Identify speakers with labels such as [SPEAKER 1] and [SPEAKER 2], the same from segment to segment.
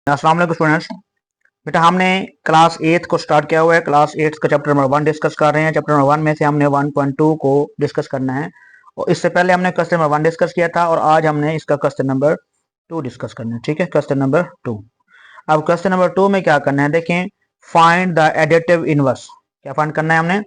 [SPEAKER 1] अस्सलाम वालेकुम स्टूडेंट्स। बेटा हमने क्लास 8 को स्टार्ट किया हुआ है। क्लास 8 का चैप्टर नंबर 1 डिस्कस कर रहे हैं। चैप्टर नंबर 1 में से हमने 1.2 को डिस्कस करना है और इससे पहले हमने क्वेश्चन नंबर 1 डिस्कस किया था और आज हमने इसका क्वेश्चन नंबर 2 डिस्कस करना है। ठीक है, क्वेश्चन नंबर 2। अब क्वेश्चन नंबर 2 में क्या करना है, देखें, फाइंड द एडिटिव इनवर्स। क्या फाइंड करना है हमने?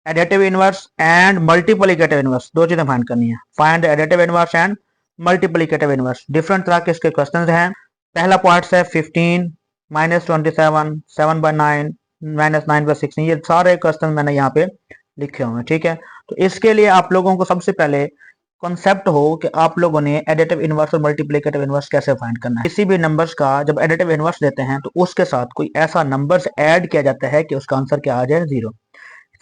[SPEAKER 1] Additive inverse and multiplicative inverse, दो चीजें फाइंड करनी है। Find the additive inverse and multiplicative inverse. Different तरह के इसके क्वेश्चन हैं। पहला पार्ट है 15 -27 7/9 -9/16। ये सारे क्वेश्चन मैंने यहाँ पे लिखे हुए हैं। ठीक है, तो इसके लिए आप लोगों को सबसे पहले कॉन्सेप्ट हो कि आप लोगों ने एडिटिव इनवर्स और मल्टीप्लिकेटिव इनवर्स कैसे फाइंड करना है। किसी भी नंबर्स का जब एडिटिव इनवर्स देते हैं तो उसके साथ कोई ऐसा नंबर्स ऐड किया जाता है कि उसका आंसर क्या आ जाए, 0।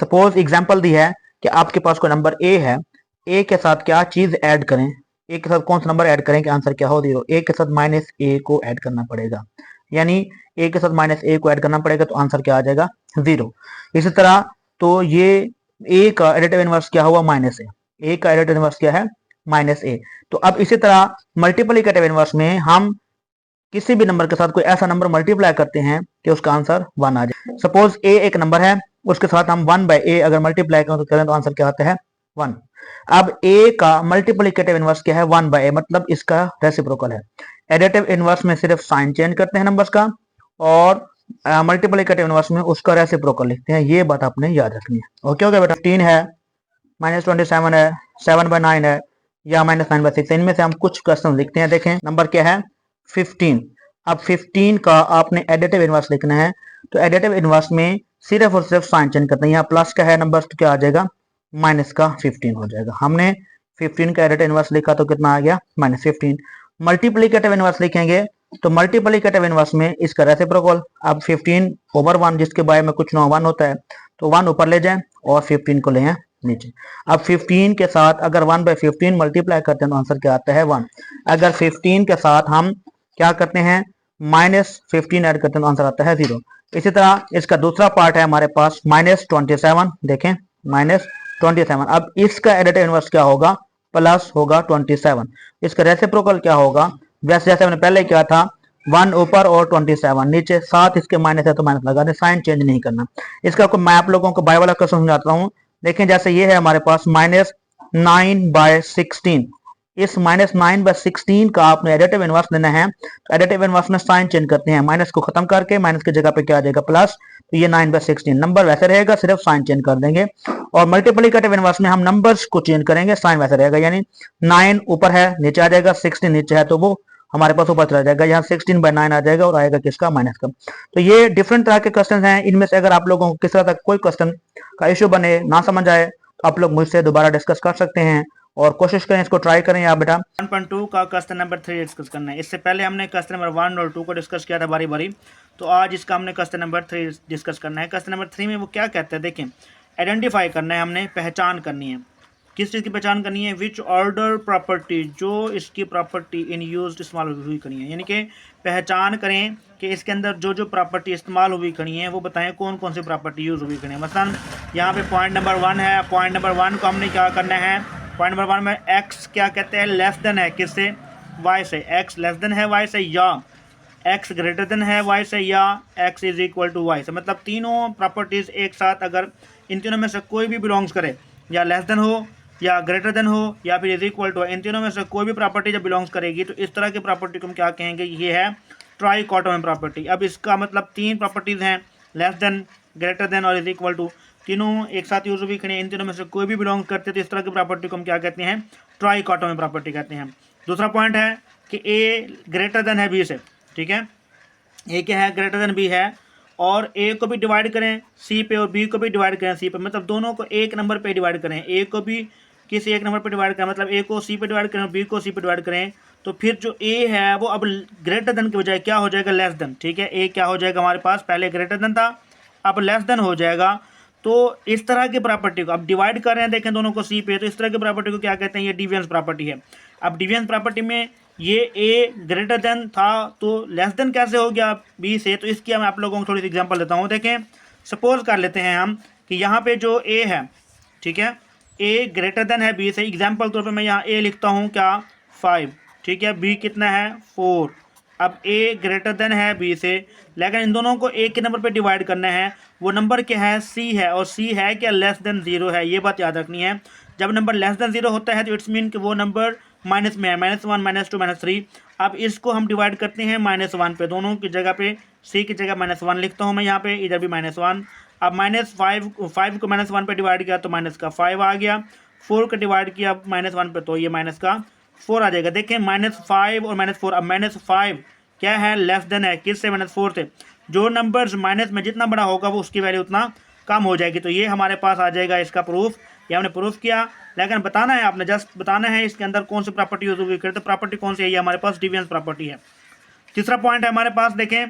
[SPEAKER 1] सपोज एग्जांपल दी है कि आपके पास कोई नंबर ए है, ए के साथ क्या चीज ऐड करें, ए के साथ कौन सा नंबर ऐड करें कि आंसर क्या हो, 0। ए के साथ -a को ऐड करना पड़ेगा, यानी ए के साथ -a को ऐड करना पड़ेगा तो आंसर क्या आ जाएगा, 0। इसी तरह तो ये ए का एडिटिव इनवर्स क्या हुआ, -a। ए का एडिटिव इनवर्स क्या है, -a। तो अब इसी तरह मल्टीप्लिकेटिव इनवर्स में हम किसी भी नंबर के साथ कोई ऐसा नंबर मल्टीप्लाई करते हैं कि उसका आंसर 1 आ जाए। सपोज ए एक नंबर है, उसके साथ हम 1/a अगर मल्टीप्लाई करें तो आंसर क्या आता है, 1। अब a का मल्टीप्लिकेटिव इनवर्स क्या है, 1/a, मतलब इसका रेसिप्रोकल है। एडिटिव इनवर्स में सिर्फ साइन चेंज करते हैं नंबर्स का और मल्टीप्लिकेटिव इनवर्स में उसका रेसिप्रोकल लिखते हैं। ये बात आपने याद रखनी है। ओके बेटा, 15 है, -27 है, 7/9 है या -9/6, इनमें से हम कुछ क्वेश्चन लिखते हैं। देखें नंबर क्या है, 15। अब 15 का आपने एडिटिव इनवर्स लिखना है तो एडिटिव इनवर्स में सिर्फ और सिर्फ साइन चेंज करते हैं। यहाँ प्लस का है नंबर तो क्या आ जाएगा, माइनस का 15 हो जाएगा। हमने 15 का एडिटिव इनवर्स लिखा तो कितना आ गया, -15। मल्टीप्लिकेटिव इनवर्स लिखेंगे तो मल्टीप्लिकेटिव इनवर्स में इसका रेसिप्रोकल। अब 15/1 जिसके बारे में कुछ ना 1 होता है तो 1 ऊपर ले जाएं और 15 को ले आए नीचे। अब 15 के साथ अगर 1/15 मल्टीप्लाई करते हैं तो आंसर क्या आता है, 1। अगर 15 के साथ हम क्या करते हैं, -15 ऐड करते हैं तो आंसर आता है 0। इसी तरह इसका दूसरा पार्ट है हमारे पास -27। देखें -27। अब इसका एडिटिव इनवर्स क्या होगा, प्लस होगा 27। इसका रेसिप्रोकल क्या होगा, वैसे जैसे हमने पहले किया था, 1 ऊपर और 27 नीचे, साथ इसके माइनस है तो माइनस लगा दे, साइन चेंज नहीं करना। इसका मैं आप लोगों को बाय वाला क्वेश्चन समझाता हूँ। देखें जैसे ये है हमारे पास -9/16। इस -9/16 का आपने एडिटिव इनवर्स लेना है तो एडिटिव इनवर्स में साइन चेंज करते हैं, माइनस को खत्म करके माइनस की जगह पे क्या आ जाएगा, प्लस। तो ये 9/16 नंबर वैसे रहेगा, सिर्फ साइन चेंज कर देंगे। और मल्टीप्लिकेटिव इनवर्स में हम नंबर्स को चेंज करेंगे, साइन वैसे रहेगा, यानी 9 ऊपर है नीचे आ जाएगा, 16 नीचे है तो वो हमारे पास ऊपर चला जाएगा, यहाँ 16/9 आ जाएगा और आएगा किसका, माइनस का। तो ये डिफरेंट तरह के क्वेश्चन हैं। इनमें से अगर आप लोगों को किस तरह तक कोई क्वेश्चन का इश्यू बने, ना समझ आए, तो आप लोग मुझसे दोबारा डिस्कस कर सकते हैं और कोशिश करें, इसको ट्राई करें। या बेटा
[SPEAKER 2] 1.2 का क्वेश्चन नंबर 3 डिस्कस करना है। इससे पहले हमने क्वेश्चन नंबर 1 और 2 को डिस्कस किया था बारी बारी, तो आज इसका हमने क्वेश्चन नंबर 3 डिस्कस करना है। क्वेश्चन नंबर 3 में वो क्या कहते हैं, देखें, आइडेंटिफाई करना है, हमने पहचान करनी है। किस चीज़ की पहचान करनी है, विच ऑर्डर प्रॉपर्टी, जो इसकी प्रॉपर्टी इन यूज इस्तेमाल हुई खड़ी है, यानी कि पहचान करें कि इसके अंदर जो जो प्रॉपर्टी इस्तेमाल हुई खड़ी है वो बताएं कौन कौन सी प्रॉपर्टी यूज़ हुई खड़ी है। मसलन यहाँ पे पॉइंट नंबर 1 है, पॉइंट नंबर 1 को हमने क्या करना है, पॉइंट नंबर 1 में x क्या कहते हैं, लेस देन है किससे, y से। x लेस देन है y से या x ग्रेटर देन है y से या x is equal to y से। मतलब तीनों प्रॉपर्टीज़ एक साथ अगर इन तीनों में से कोई भी बिलोंग्स करे, या लेस देन हो या ग्रेटर देन हो या फिर इज इक्वल टू, इन तीनों में से कोई भी प्रॉपर्टी जब बिलोंग्स करेगी तो इस तरह की प्रॉपर्टी को हम क्या कहेंगे, ये है ट्राइकोटोमी प्रॉपर्टी। अब इसका मतलब 3 प्रॉपर्टीज़ हैं, लेस देन, ग्रेटर देन और इज इक्वल टू, तीनों एक साथ यूज भी खड़े, इन तीनों में से कोई भी बिलोंग करते तो इस तरह की प्रॉपर्टी को हम क्या कहते हैं, ट्राइकोटोमी प्रॉपर्टी कहते हैं। दूसरा पॉइंट है कि ए ग्रेटर देन है बी से, ठीक है, ए क्या है, ग्रेटर देन बी है, और ए को भी डिवाइड करें सी पे और बी को भी डिवाइड करें सी पे, मतलब दोनों को एक नंबर पे डिवाइड करें, ए को भी किसी एक नंबर पे डिवाइड करें, मतलब ए को सी पे डिवाइड करें और बी को सी पे डिवाइड करें, तो फिर जो ए है वो अब ग्रेटर देन के बजाय क्या हो जाएगा, लेस देन। ठीक है, ए क्या हो जाएगा हमारे पास, पहले ग्रेटर देन था अब लेस देन हो जाएगा। तो इस तरह की प्रॉपर्टी को अब डिवाइड कर रहे हैं, देखें दोनों को सी पे, तो इस तरह की प्रॉपर्टी को क्या कहते हैं, ये डिविएंस प्रॉपर्टी है। अब डिविएंस प्रॉपर्टी में ये ए ग्रेटर देन था तो लेस देन कैसे हो गया बी से, तो इसकी मैं आप लोगों को थोड़ी सी एग्जांपल देता हूँ। देखें सपोज कर लेते हैं हम कि यहाँ पे जो ए है, ठीक है, ए ग्रेटर देन है बी से। एग्जाम्पल तौर पर मैं यहाँ ए लिखता हूँ क्या, 5, ठीक है, बी कितना है, 4, अब ए ग्रेटर देन है बी से, लेकिन इन दोनों को एक के नंबर पे डिवाइड करना है। वो नंबर क्या है, सी है, और सी है क्या, लेस देन 0 है। ये बात याद रखनी है। जब नंबर लेस देन 0 होता है तो इट्स मीन कि वो नंबर माइनस में है, -1 -2 -3। अब इसको हम डिवाइड करते हैं -1 पे, दोनों की जगह पे सी की जगह -1 लिखता हूँ मैं यहाँ पे, इधर भी -1। अब -5 को -1 पे डिवाइड किया तो माइनस का 5 आ गया, 4 को डिवाइड किया -1 पे तो ये माइनस का 4 आ जाएगा। देखें -5 और -4। अब -5 क्या है, लेस देन है, किससे, -4 से। जो नंबर्स माइनस में जितना बड़ा होगा वो उसकी वैल्यू उतना कम हो जाएगी। तो ये हमारे पास आ जाएगा इसका प्रूफ। ये हमने प्रूफ किया, लेकिन बताना है आपने, जस्ट बताना है इसके अंदर कौन सी प्रॉपर्टी यूज होगी। तो प्रॉपर्टी कौन सी है, ये हमारे पास डिविजन प्रॉपर्टी है। तीसरा पॉइंट है हमारे पास, देखें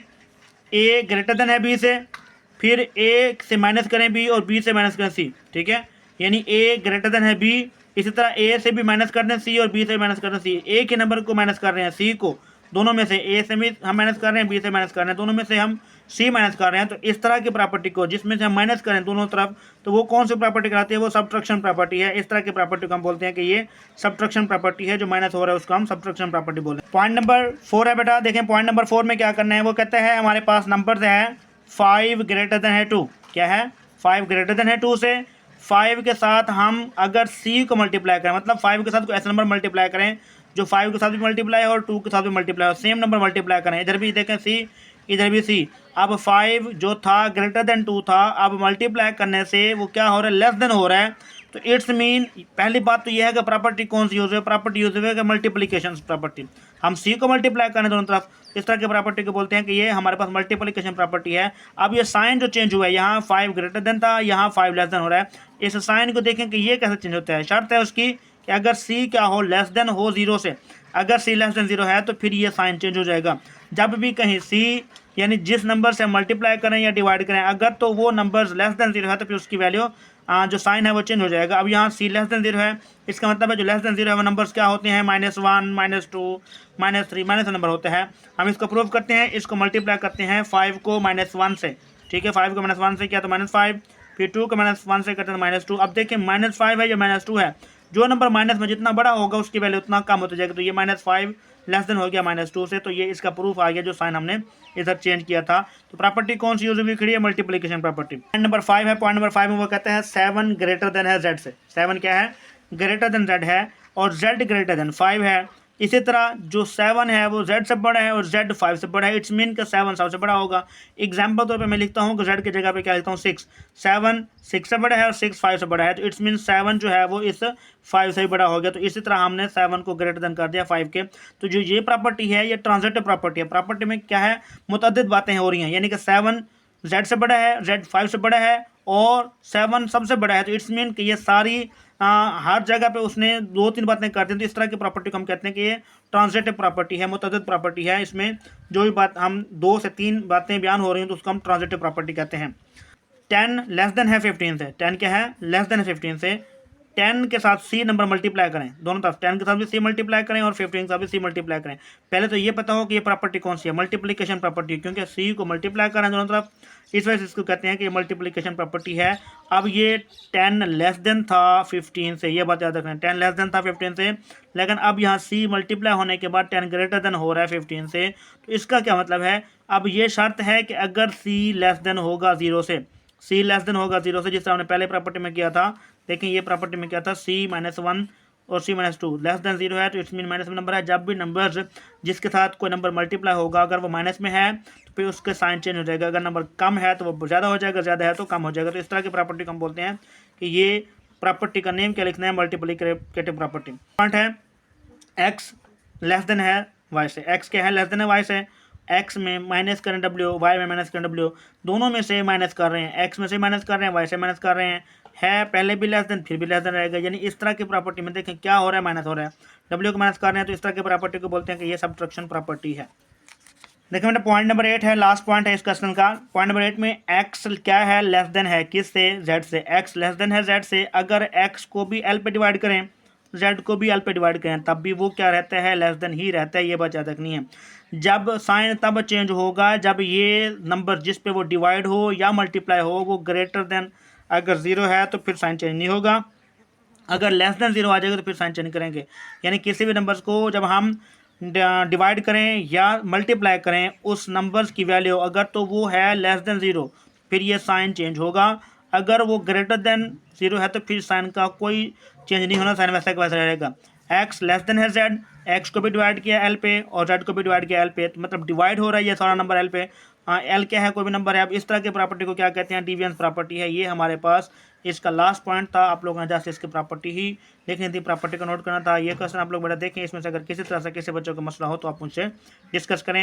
[SPEAKER 2] ए ग्रेटर देन है बी से, फिर ए से माइनस करें बी और बी से माइनस करें सी, ठीक है। यानी ए ग्रेटर देन है बी, इसी तरह ए से भी माइनस कर दें सी और बी से माइनस कर दें सी। ए के नंबर को माइनस कर रहे हैं सी को, दोनों में से ए से भी हम माइनस कर रहे हैं, बी से माइनस कर रहे हैं, दोनों में से हम सी माइनस कर रहे हैं। तो इस तरह की प्रॉपर्टी को जिसमें से हम माइनस करें दोनों तरफ, तो वो कौन सी प्रॉपर्टी कराती है, वो सब्ट्रैक्शन प्रॉपर्टी है। इस तरह की प्रॉपर्टी को हम बोलते हैं कि ये सब्ट्रैक्शन प्रॉपर्टी है, जो माइनस हो रहा है उसको हम सब्ट्रैक्शन प्रॉपर्टी बोलते हैं। पॉइंट नंबर 4 है बेटा, देखें पॉइंट नंबर 4 में क्या करना है। वो कहता है हमारे पास नंबर है 5 ग्रेटर देन है 2, क्या है, 5 ग्रेटर देन है 2 से 5 के साथ हम अगर सी को मल्टीप्लाई करें, मतलब 5 के साथ कोई ऐसा नंबर मल्टीप्लाई करें जो 5 के साथ भी मल्टीप्लाई हो और 2 के साथ भी मल्टीप्लाई हो, सेम नंबर मल्टीप्लाई करें। इधर भी देखें सी, इधर भी सी। अब 5 जो था ग्रेटर देन 2 था, अब मल्टीप्लाई करने से वो क्या हो रहा है, लेस देन हो रहा है। तो इट्स मीन, पहली बात तो यह है कि प्रॉपर्टी कौन सी यूज है, प्रॉपर्टी यूज है मल्टीप्लिकेशन प्रॉपर्टी। हम सी को मल्टीप्लाई करें दोनों तरफ, इस तरह की प्रॉपर्टी को बोलते हैं कि ये हमारे पास मल्टीप्लिकेशन प्रॉपर्टी है। अब ये साइन जो चेंज हुआ है, यहाँ 5 ग्रेटर देन था, यहाँ 5 लेस देन हो रहा है। इस साइन को देखें कि ये कैसे चेंज होता है। शर्त है उसकी कि अगर सी क्या हो, लेस देन हो 0 से। अगर सी लेस देन 0 है तो फिर ये साइन चेंज हो जाएगा। जब भी कहीं सी यानी जिस नंबर से मल्टीप्लाई करें या डिवाइड करें, अगर तो वो नंबर लेस देन 0 है तो फिर उसकी वैल्यू जो साइन है वो चेंज हो जाएगा। अब यहाँ सी लेस देन 0 है, इसका मतलब है जो लेस देन 0 है वो नंबर्स क्या होते हैं, -1 -2 -3 माइनस नंबर होते हैं। हम इसको प्रूव करते हैं, इसको मल्टीप्लाई करते हैं 5 को -1 से, ठीक है। 5 को -1 से किया तो -5, फिर 2 को -1 से करते हैं -2। अब देखिए -5 है या -2 है, जो नंबर माइनस में जितना बड़ा होगा उसकी वैल्यू उतना कम होती जाएगी। तो ये -5 लेस देन हो गया -2 से, तो ये इसका प्रूफ आ गया जो साइन हमने इधर चेंज किया था। तो प्रॉपर्टी कौन सी यूज हुई खड़ी है, मल्टीप्लिकेशन प्रॉपर्टी। पॉइंट नंबर 5 है, पॉइंट नंबर 5 में वो कहते हैं 7 ग्रेटर देन है जेड से। 7 क्या है, ग्रेटर देन जेड है, और जेड ग्रेटर देन 5 है। इसी तरह जो 7 है वो z से बड़ा है और z 5 से बड़ा है। इट्स मीन का 7 सबसे बड़ा होगा। एग्जाम्पल तौर पे मैं लिखता हूँ कि z की जगह पे क्या लिखता हूँ, 6। 7 6 से बड़ा है और 6 5 से बड़ा है, तो इट्स मीन 7 जो है वो इस 5 से भी बड़ा हो गया। तो इसी तरह हमने 7 को ग्रेटर देन कर दिया 5 के। तो जो ये प्रॉपर्टी है ये ट्रांजिटिव प्रॉपर्टी है। प्रॉपर्टी में क्या है, मुतअद्दिद बातें हो रही हैं, यानी कि 7 z से बड़ा है, z 5 से बड़ा है और 7 सबसे बड़ा है। तो इट्स मीन कि ये सारी हर जगह पे उसने 2-3 बातें कर दी। तो इस तरह की प्रॉपर्टी को हम कहते हैं कि ये ट्रांजिटिव प्रॉपर्टी है, मुतअद्दिद प्रॉपर्टी है। इसमें जो भी बात हम 2 से 3 बातें बयान हो रही हैं तो उसको हम ट्रांजिटिव प्रॉपर्टी कहते हैं। 10 लेस देन है 15 से, 10 क्या है, लेस देन है 15 से। 10 के साथ सी नंबर मल्टीप्लाई करें, दोनों तरफ 10 के साथ भी सी मल्टीप्लाई करें और 15 के साथ भी सी मल्टीप्लाई करें। पहले तो ये पता हो कि ये प्रॉपर्टी कौन सी है, मल्टीप्लिकेशन प्रॉपर्टी, क्योंकि सी को मल्टीप्लाई करें दोनों तरफ, इस वजह से इसको कहते हैं कि ये मल्टीप्लिकेशन प्रॉपर्टी है। अब ये 10 लेस देन था 15 से, ये बात याद रखें, 10 लेस देन था 15 से, लेकिन अब यहाँ सी मल्टीप्लाई होने के बाद 10 ग्रेटर देन हो रहा है 15 से। तो इसका क्या मतलब है, अब ये शर्त है कि अगर सी लेस देन होगा 0 से, सी लेस देन होगा 0 से, जिससे हमने पहले प्रॉपर्टी में किया था। लेकिन ये प्रॉपर्टी में क्या था, सी -1 और सी -2 लेस देन 0 है, तो इट्स मीन माइनस में नंबर है। जब भी नंबर्स जिसके साथ कोई नंबर मल्टीप्लाई होगा अगर वो माइनस में है तो फिर उसके साइन चेंज हो जाएगा। अगर नंबर कम है तो वो ज़्यादा हो जाएगा, ज़्यादा है तो कम हो जाएगा। तो इस तरह की प्रॉपर्टी को हम बोलते हैं कि ये प्रॉपर्टी का नेम क्या लिखना है, मल्टीप्लिकेटिव प्रॉपर्टी। पॉइंट है एक्स लेस देन है वाई से, एक्स क्या है, लेस देन है वाई से। एक्स में माइनस करें डब्ल्यू, वाई में माइनस करें डब्ल्यू, दोनों में से माइनस कर रहे हैं, एक्स में से माइनस कर रहे हैं, वाई से माइनस कर रहे हैं, है पहले भी लेस देन फिर भी लेस देन रहेगा। यानी इस तरह की प्रॉपर्टी में देखें क्या हो रहा है, माइनस हो रहा है, डब्ल्यू को माइनस कर रहे हैं, तो इस तरह की प्रॉपर्टी को बोलते हैं कि ये सब्ट्रैक्शन प्रॉपर्टी है। देखिए मेरा पॉइंट नंबर 8 है, लास्ट पॉइंट है इस क्वेश्चन का। पॉइंट नंबर 8 में एक्स क्या है, लेस देन है किस से, जेड से। एक्स लेस देन है जेड से, अगर एक्स को भी एल पे डिवाइड करें, जेड को भी एल पे डिवाइड करें, तब भी वो क्या रहता है, लेस देन ही रहता है। ये बात याद रखनी है। जब साइन तब चेंज होगा जब ये नंबर जिस पे वो डिवाइड हो या मल्टीप्लाई हो वो ग्रेटर देन, अगर 0 है तो फिर साइन चेंज नहीं होगा, अगर लेस देन 0 आ जाएगा तो फिर साइन चेंज करेंगे। यानी किसी भी नंबर्स को जब हम डिवाइड करें या मल्टीप्लाई करें उस नंबर्स की वैल्यू, अगर तो वो है लेस देन ज़ीरो फिर ये साइन चेंज होगा, अगर वो ग्रेटर देन ज़ीरो है तो फिर साइन का कोई चेंज नहीं होना, साइन वैसा का वैसा रहेगा। एक्स लेस देन है जेड, एक्स को भी डिवाइड किया एल पे और जेड को भी डिवाइड किया एल पे, तो मतलब डिवाइड हो रहा है ये सारा नंबर एल पे। एल क्या है, कोई भी नंबर है। अब इस तरह की प्रॉपर्टी को क्या कहते हैं, डिविएंस प्रॉपर्टी है। ये हमारे पास इसका लास्ट पॉइंट था, आप लोगों ने जस्ट इसकी प्रॉपर्टी ही देखनी थी, प्रॉपर्टी को नोट करना था। ये क्वेश्चन आप लोग बड़ा देखें, इसमें से अगर किसी तरह से किसी बच्चों का मसला हो तो आप मुझसे डिस्कस करें।